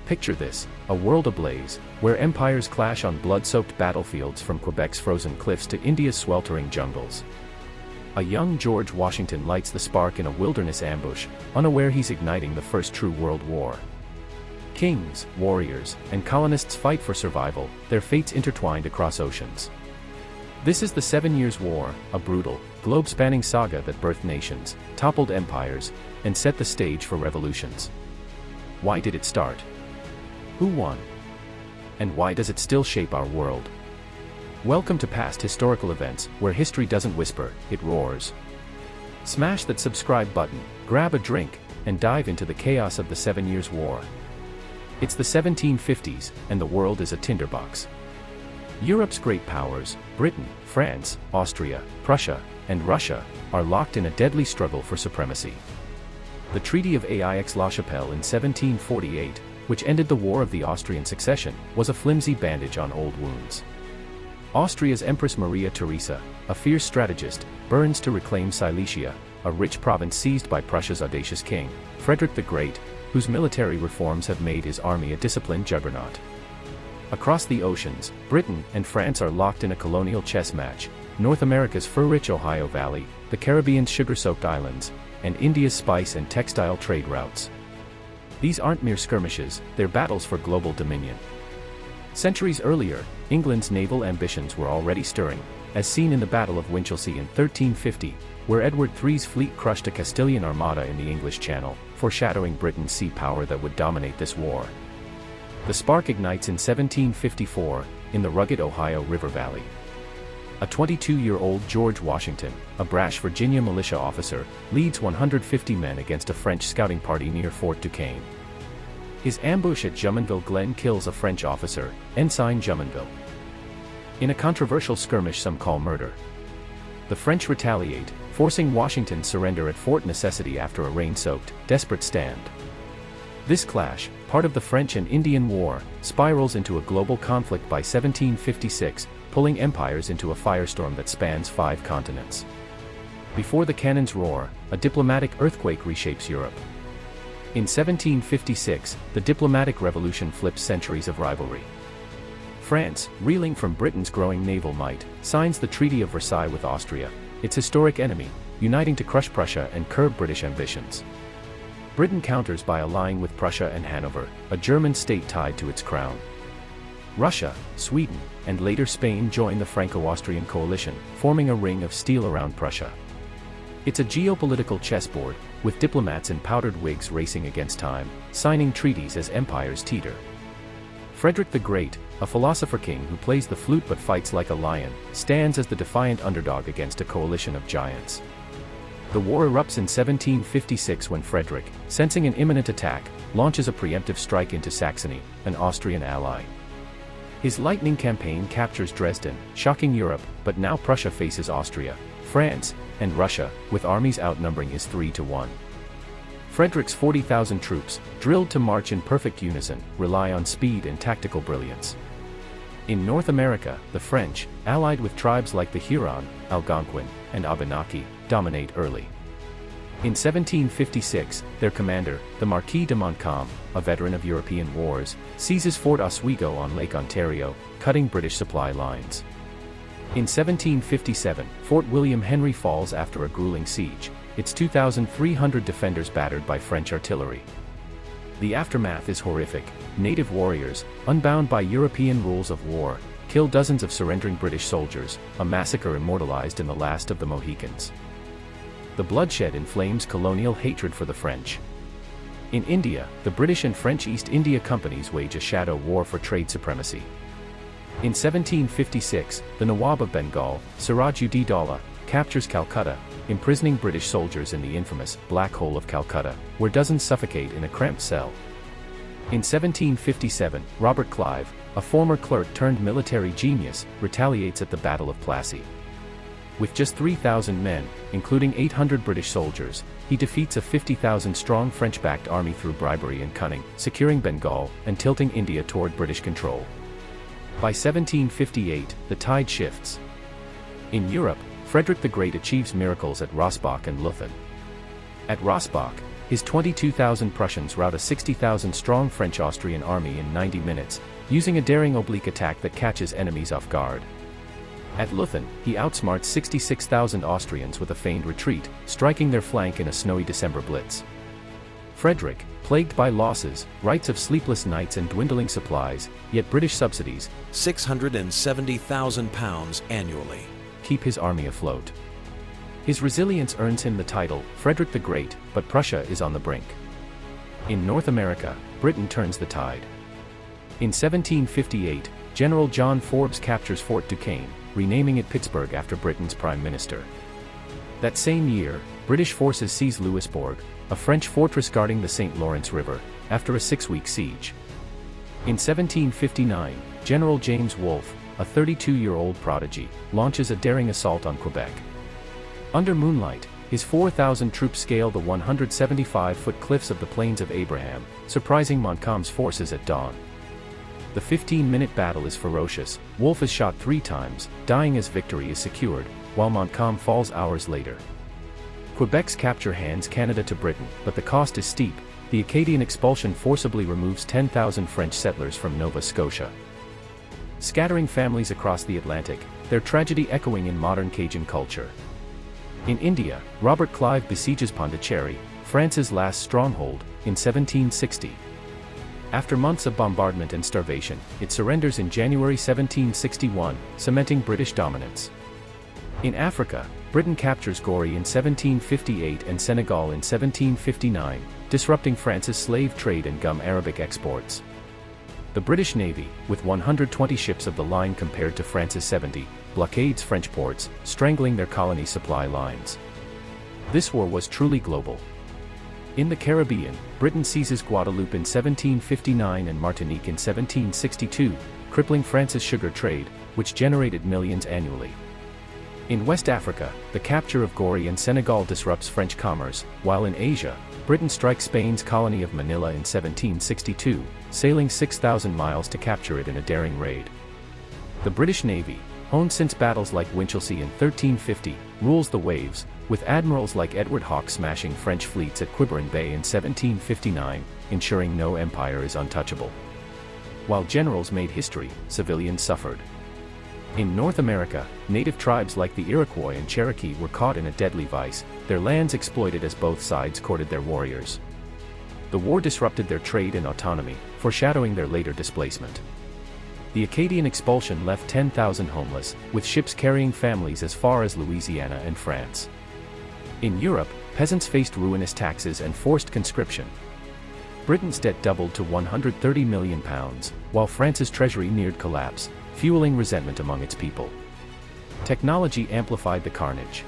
Picture this, a world ablaze, where empires clash on blood-soaked battlefields from Quebec's frozen cliffs to India's sweltering jungles. A young George Washington lights the spark in a wilderness ambush, unaware he's igniting the first true world war. Kings, warriors, and colonists fight for survival, their fates intertwined across oceans. This is the 7 Years' War, a brutal, globe-spanning saga that birthed nations, toppled empires, and set the stage for revolutions. Why did it start? Who won? And why does it still shape our world? Welcome to Past Historical Events, where history doesn't whisper, it roars. Smash that subscribe button, grab a drink, and dive into the chaos of the 7 Years' War. It's the 1750s, and the world is a tinderbox. Europe's great powers, Britain, France, Austria, Prussia, and Russia, are locked in a deadly struggle for supremacy. The Treaty of Aix-la-Chapelle in 1748, which ended the War of the Austrian Succession, was a flimsy bandage on old wounds. Austria's Empress Maria Theresa, a fierce strategist, burns to reclaim Silesia, a rich province seized by Prussia's audacious king, Frederick the Great, whose military reforms have made his army a disciplined juggernaut. Across the oceans, Britain and France are locked in a colonial chess match, North America's fur-rich Ohio Valley, the Caribbean's sugar-soaked islands, and India's spice and textile trade routes. These aren't mere skirmishes, they're battles for global dominion. Centuries earlier, England's naval ambitions were already stirring, as seen in the Battle of Winchelsea in 1350, where Edward III's fleet crushed a Castilian armada in the English Channel, foreshadowing Britain's sea power that would dominate this war. The spark ignites in 1754, in the rugged Ohio River Valley. A 22-year-old George Washington, a brash Virginia militia officer, leads 150 men against a French scouting party near Fort Duquesne. His ambush at Jumonville Glen kills a French officer, Ensign Jumonville. In a controversial skirmish some call murder. The French retaliate, forcing Washington's surrender at Fort Necessity after a rain-soaked, desperate stand. This clash, part of the French and Indian War, spirals into a global conflict by 1756, pulling empires into a firestorm that spans 5 continents. Before the cannons roar, a diplomatic earthquake reshapes Europe. In 1756, the diplomatic revolution flips centuries of rivalry. France, reeling from Britain's growing naval might, signs the Treaty of Versailles with Austria, its historic enemy, uniting to crush Prussia and curb British ambitions. Britain counters by allying with Prussia and Hanover, a German state tied to its crown. Russia, Sweden, and later Spain join the Franco-Austrian coalition, forming a ring of steel around Prussia. It's a geopolitical chessboard, with diplomats in powdered wigs racing against time, signing treaties as empires teeter. Frederick the Great, a philosopher king who plays the flute but fights like a lion, stands as the defiant underdog against a coalition of giants. The war erupts in 1756 when Frederick, sensing an imminent attack, launches a preemptive strike into Saxony, an Austrian ally. His lightning campaign captures Dresden, shocking Europe, but now Prussia faces Austria, France, and Russia, with armies outnumbering his 3-1. Frederick's 40,000 troops, drilled to march in perfect unison, rely on speed and tactical brilliance. In North America, the French, allied with tribes like the Huron, Algonquin, and Abenaki, dominate early. In 1756, their commander, the Marquis de Montcalm, a veteran of European wars, seizes Fort Oswego on Lake Ontario, cutting British supply lines. In 1757, Fort William Henry falls after a grueling siege, its 2,300 defenders battered by French artillery. The aftermath is horrific. Native warriors, unbound by European rules of war, kill dozens of surrendering British soldiers, a massacre immortalized in The Last of the Mohicans. The bloodshed inflames colonial hatred for the French. In India, the British and French East India Companies wage a shadow war for trade supremacy. In 1756, the Nawab of Bengal, Siraj-ud-Daulah, captures Calcutta, imprisoning British soldiers in the infamous Black Hole of Calcutta, where dozens suffocate in a cramped cell. In 1757, Robert Clive, a former clerk turned military genius, retaliates at the Battle of Plassey. With just 3,000 men, including 800 British soldiers, he defeats a 50,000-strong French-backed army through bribery and cunning, securing Bengal and tilting India toward British control. By 1758, the tide shifts. In Europe, Frederick the Great achieves miracles at Rossbach and Leuthen. At Rossbach, His 22,000 Prussians rout a 60,000-strong French-Austrian army in 90 minutes, using a daring oblique attack that catches enemies off guard. At Leuthen, he outsmarts 66,000 Austrians with a feigned retreat, striking their flank in a snowy December blitz. Frederick, plagued by losses, writes of sleepless nights and dwindling supplies, yet British subsidies, £670,000 annually, keep his army afloat. His resilience earns him the title, Frederick the Great, but Prussia is on the brink. In North America, Britain turns the tide. In 1758, General John Forbes captures Fort Duquesne, renaming it Pittsburgh after Britain's prime minister. That same year, British forces seize Louisbourg, a French fortress guarding the St. Lawrence River, after a 6-week siege. In 1759, General James Wolfe, a 32-year-old prodigy, launches a daring assault on Quebec. Under moonlight, his 4,000 troops scale the 175-foot cliffs of the Plains of Abraham, surprising Montcalm's forces at dawn. The 15-minute battle is ferocious. Wolfe is shot 3 times, dying as victory is secured, while Montcalm falls hours later. Quebec's capture hands Canada to Britain, but the cost is steep. The Acadian expulsion forcibly removes 10,000 French settlers from Nova Scotia, scattering families across the Atlantic, their tragedy echoing in modern Cajun culture. In India, Robert Clive besieges Pondicherry, France's last stronghold, in 1760. After months of bombardment and starvation, it surrenders in January 1761, cementing British dominance. In Africa, Britain captures Gori in 1758 and Senegal in 1759, disrupting France's slave trade and gum Arabic exports. The British Navy, with 120 ships of the line compared to France's 70, blockades French ports, strangling their colony supply lines. This war was truly global. In the Caribbean, Britain seizes Guadeloupe in 1759 and Martinique in 1762, crippling France's sugar trade, which generated millions annually. In West Africa, the capture of Gori and Senegal disrupts French commerce, while in Asia, Britain strikes Spain's colony of Manila in 1762, sailing 6,000 miles to capture it in a daring raid. The British Navy, honed since battles like Winchelsea in 1350, rules the waves, with admirals like Edward Hawke smashing French fleets at Quiberon Bay in 1759, ensuring no empire is untouchable. While generals made history, civilians suffered. In North America, native tribes like the Iroquois and Cherokee were caught in a deadly vice, their lands exploited as both sides courted their warriors. The war disrupted their trade and autonomy, foreshadowing their later displacement. The Acadian expulsion left 10,000 homeless, with ships carrying families as far as Louisiana and France. In Europe, peasants faced ruinous taxes and forced conscription. Britain's debt doubled to £130 million, while France's treasury neared collapse, fueling resentment among its people. Technology amplified the carnage.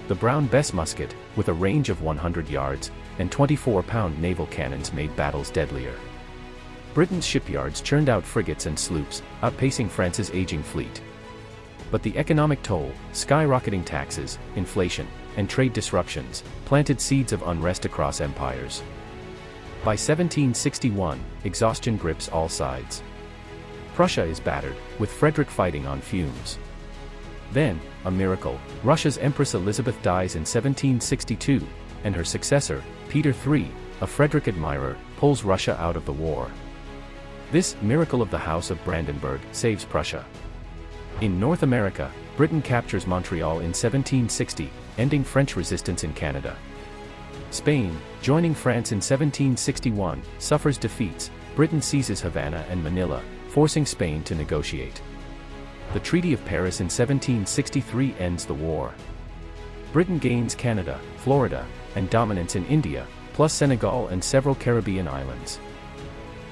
The Brown Bess musket, with a range of 100 yards, and 24-pound naval cannons made battles deadlier. Britain's shipyards churned out frigates and sloops, outpacing France's aging fleet. But the economic toll, skyrocketing taxes, inflation, and trade disruptions, planted seeds of unrest across empires. By 1761, exhaustion grips all sides. Prussia is battered, with Frederick fighting on fumes. Then, a miracle, Russia's Empress Elizabeth dies in 1762, and her successor, Peter III, a Frederick admirer, pulls Russia out of the war. This miracle of the House of Brandenburg saves Prussia. In North America, Britain captures Montreal in 1760, ending French resistance in Canada. Spain, joining France in 1761, suffers defeats. Britain seizes Havana and Manila, forcing Spain to negotiate. The Treaty of Paris in 1763 ends the war. Britain gains Canada, Florida, and dominance in India, plus Senegal and several Caribbean islands.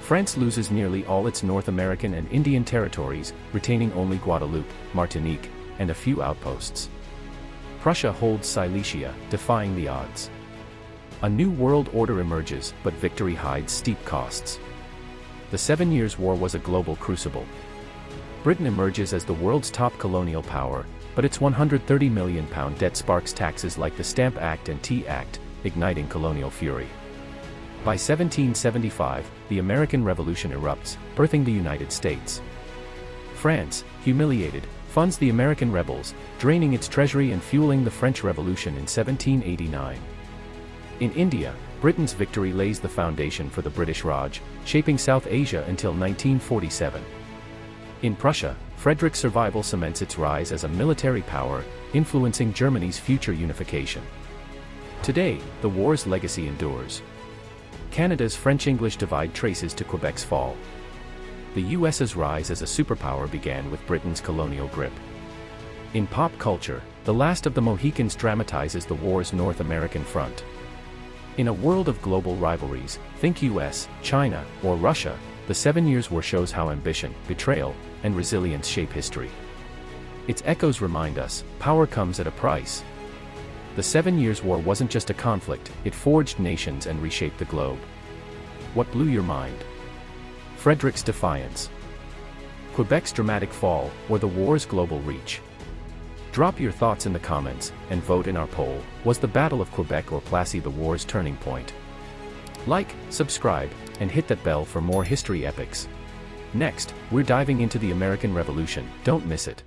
France loses nearly all its North American and Indian territories, retaining only Guadeloupe, Martinique, and a few outposts. Prussia holds Silesia, defying the odds. A new world order emerges, but victory hides steep costs. The 7 Years' War was a global crucible. Britain emerges as the world's top colonial power, but its £130 million debt sparks taxes like the Stamp Act and Tea Act, igniting colonial fury. By 1775, the American Revolution erupts, birthing the United States. France, humiliated, funds the American rebels, draining its treasury and fueling the French Revolution in 1789. In India, Britain's victory lays the foundation for the British Raj, shaping South Asia until 1947. In Prussia, Frederick's survival cements its rise as a military power, influencing Germany's future unification. Today, the war's legacy endures. Canada's French-English divide traces to Quebec's fall. The US's rise as a superpower began with Britain's colonial grip. In pop culture, The Last of the Mohicans dramatizes the war's North American front. In a world of global rivalries, think US, China, or Russia, the 7 Years' War shows how ambition, betrayal, and resilience shape history. Its echoes remind us, power comes at a price. The 7 Years' War wasn't just a conflict, it forged nations and reshaped the globe. What blew your mind? Frederick's defiance, Quebec's dramatic fall, or the war's global reach? Drop your thoughts in the comments, and vote in our poll. Was the Battle of Quebec or Plassey the war's turning point? Like, subscribe, and hit that bell for more history epics. Next, we're diving into the American Revolution, don't miss it.